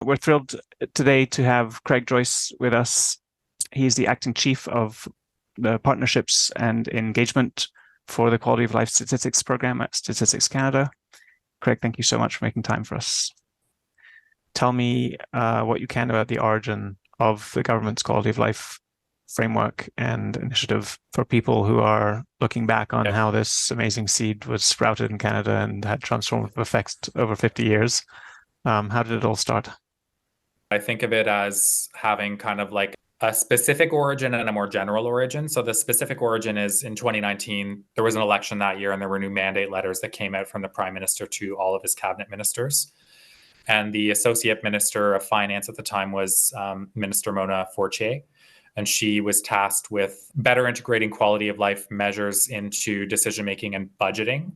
we're thrilled today to have Craig Joyce with us. He's the acting chief of the partnerships and engagement for the Quality of Life Statistics program at Statistics Canada. Craig, thank you so much for making time for us. Tell me what you can about the origin of the government's Quality of Life framework and initiative for people who are looking back on how this amazing seed was sprouted in Canada and had transformative effects over 50 years. How did it all start? I think of it as having kind of like a specific origin and a more general origin. So the specific origin is in 2019, there was an election that year and there were new mandate letters that came out from the Prime Minister to all of his cabinet ministers. And the Associate Minister of Finance at the time was Minister Mona Fortier. And she was tasked with better integrating quality of life measures into decision-making and budgeting.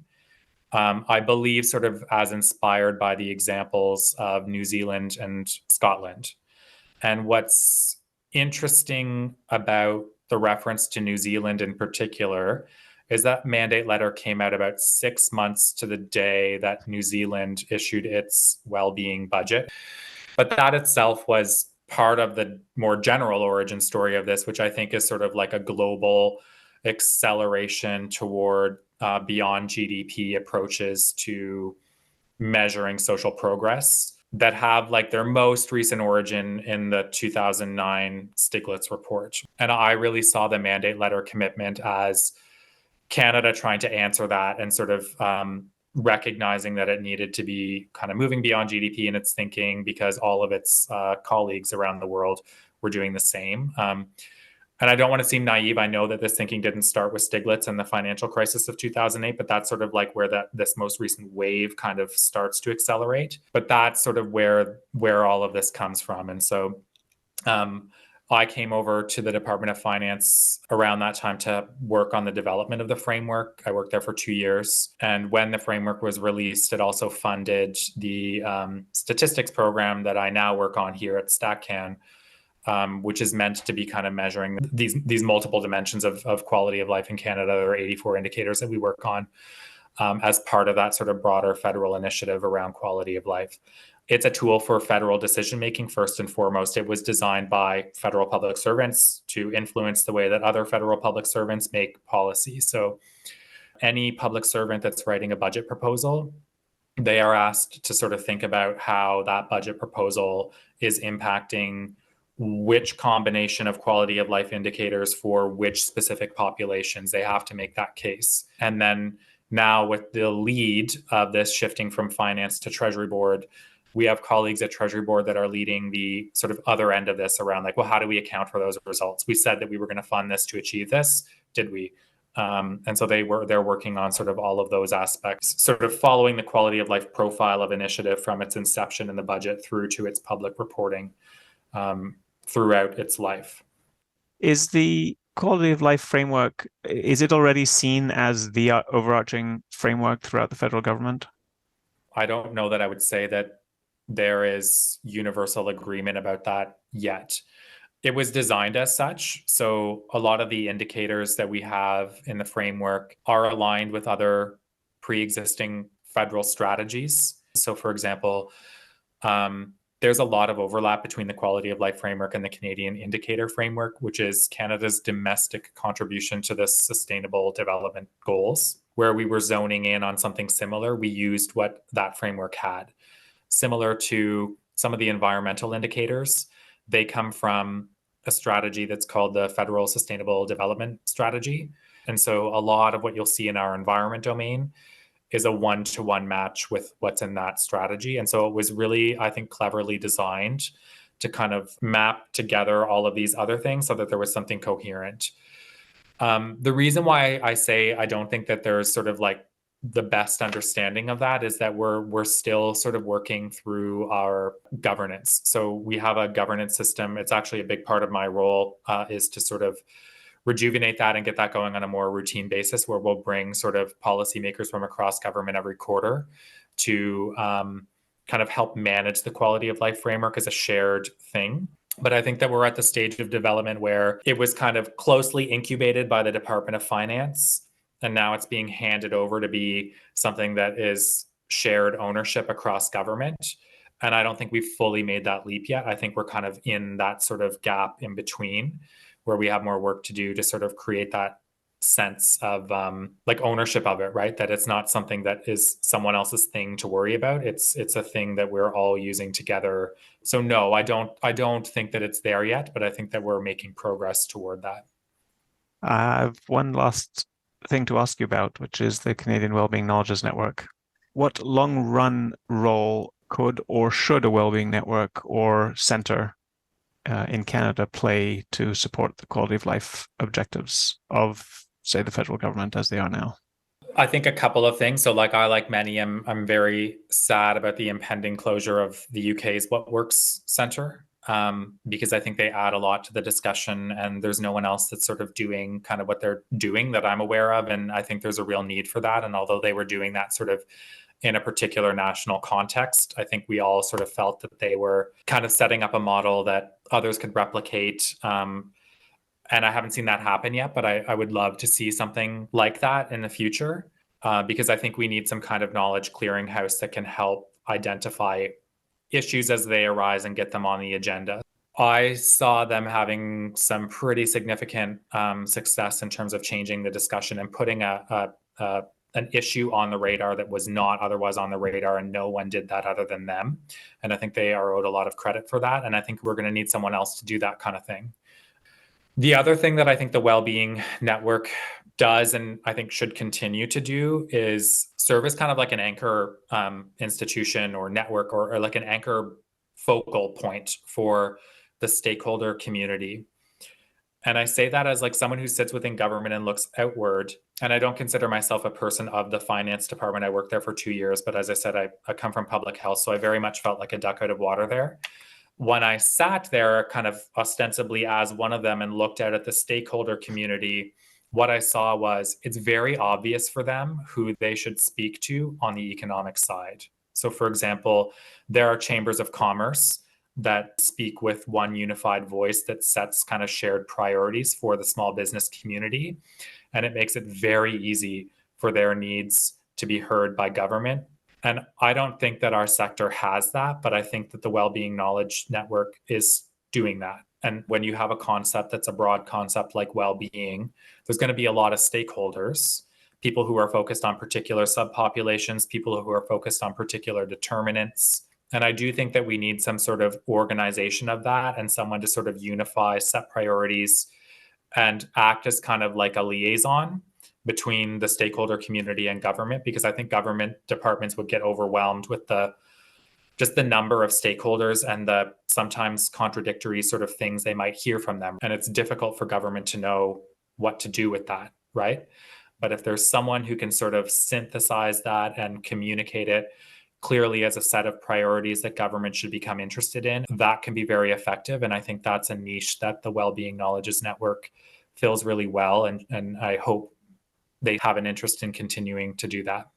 I believe sort of as inspired by the examples of New Zealand and Scotland. And what's interesting about the reference to New Zealand in particular is that mandate letter came out about 6 months to the day that New Zealand issued its Wellbeing budget. But that itself was part of the more general origin story of this, which I think is sort of like a global acceleration toward beyond GDP approaches to measuring social progress that have like their most recent origin in the 2009 Stiglitz report. And I really saw the mandate letter commitment as Canada trying to answer that and sort of recognizing that it needed to be kind of moving beyond GDP in its thinking because all of its colleagues around the world were doing the same. And I don't want to seem naive. I know that this thinking didn't start with Stiglitz and the financial crisis of 2008, but that's sort of like where this most recent wave kind of starts to accelerate. But that's sort of where all of this comes from. And so I came over to the Department of Finance around that time to work on the development of the framework. I worked there for 2 years. And when the framework was released, it also funded the statistics program that I now work on here at CWKN, which is meant to be kind of measuring these multiple dimensions of quality of life in Canada. There are 84 indicators that we work on as part of that sort of broader federal initiative around quality of life. It's a tool for federal decision-making, first and foremost. It was designed by federal public servants to influence the way that other federal public servants make policy. So any public servant that's writing a budget proposal, they are asked to sort of think about how that budget proposal is impacting which combination of quality of life indicators for which specific populations. They have to make that case. And then now with the lead of this shifting from finance to Treasury Board, we have colleagues at Treasury Board that are leading the sort of other end of this around like, well, how do we account for those results? We said that we were going to fund this to achieve this. Did we? And so they're working on sort of all of those aspects, sort of following the quality of life profile of initiative from its inception in the budget through to its public reporting throughout its life. Is the quality of life framework, is it already seen as the overarching framework throughout the federal government? I don't know that I would say that there is universal agreement about that yet. It was designed as such. So a lot of the indicators that we have in the framework are aligned with other pre-existing federal strategies. So for example, there's a lot of overlap between the quality of life framework and the Canadian indicator framework, which is Canada's domestic contribution to the sustainable development goals, where we were zoning in on something similar. We used what that framework had. Similar to some of the environmental indicators, they come from a strategy that's called the Federal Sustainable Development Strategy. And so a lot of what you'll see in our environment domain is a one-to-one match with what's in that strategy. And so it was really, I think, cleverly designed to kind of map together all of these other things so that there was something coherent. The reason why I say I don't think that there's sort of like the best understanding of that is that we're still sort of working through our governance. So we have a governance system. It's actually a big part of my role is to sort of rejuvenate that and get that going on a more routine basis, where we'll bring sort of policymakers from across government every quarter to kind of help manage the quality of life framework as a shared thing. But I think that we're at the stage of development where it was kind of closely incubated by the Department of Finance, and now it's being handed over to be something that is shared ownership across government. And I don't think we've fully made that leap yet. I think we're kind of in that sort of gap in between where we have more work to do to sort of create that sense of like ownership of it, right? That it's not something that is someone else's thing to worry about. It's a thing that we're all using together. So no, I don't think that it's there yet, but I think that we're making progress toward that. I have one last thing to ask you about, which is the Canadian Wellbeing Knowledges Network. What long-run role could or should a wellbeing network or center in Canada play to support the quality of life objectives of, say, the federal government as they are now? I think a couple of things. So, like I, like many, I'm very sad about the impending closure of the UK's What Works Centre, because I think they add a lot to the discussion, and there's no one else that's sort of doing kind of what they're doing that I'm aware of, and I think there's a real need for that. And although they were doing that sort of in a particular national context, I think we all sort of felt that they were kind of setting up a model that others could replicate. And I haven't seen that happen yet, but I would love to see something like that in the future, because I think we need some kind of knowledge clearinghouse that can help identify issues as they arise and get them on the agenda. I saw them having some pretty significant success in terms of changing the discussion and putting an issue on the radar that was not otherwise on the radar, and no one did that other than them. And I think they are owed a lot of credit for that. And I think we're going to need someone else to do that kind of thing. The other thing that I think the Wellbeing Network does, and I think should continue to do, is serve as kind of like an anchor institution or network, or like an anchor focal point for the stakeholder community. And I say that as like someone who sits within government and looks outward. And I don't consider myself a person of the finance department. I worked there for 2 years, but as I said, I come from public health. So I very much felt like a duck out of water there. When I sat there kind of ostensibly as one of them and looked out at the stakeholder community, what I saw was it's very obvious for them who they should speak to on the economic side. So, for example, there are chambers of commerce that speak with one unified voice that sets kind of shared priorities for the small business community. And it makes it very easy for their needs to be heard by government. And I don't think that our sector has that, but I think that the Wellbeing Knowledge Network is doing that. And when you have a concept that's a broad concept like well-being, there's going to be a lot of stakeholders, people who are focused on particular subpopulations, people who are focused on particular determinants. And I do think that we need some sort of organization of that and someone to sort of unify, set priorities, and act as kind of like a liaison between the stakeholder community and government, because I think government departments would get overwhelmed with just the number of stakeholders and the sometimes contradictory sort of things they might hear from them. And it's difficult for government to know what to do with that, right? But if there's someone who can sort of synthesize that and communicate it clearly as a set of priorities that government should become interested in, that can be very effective. And I think that's a niche that the Wellbeing Knowledges Network fills really well. And I hope they have an interest in continuing to do that.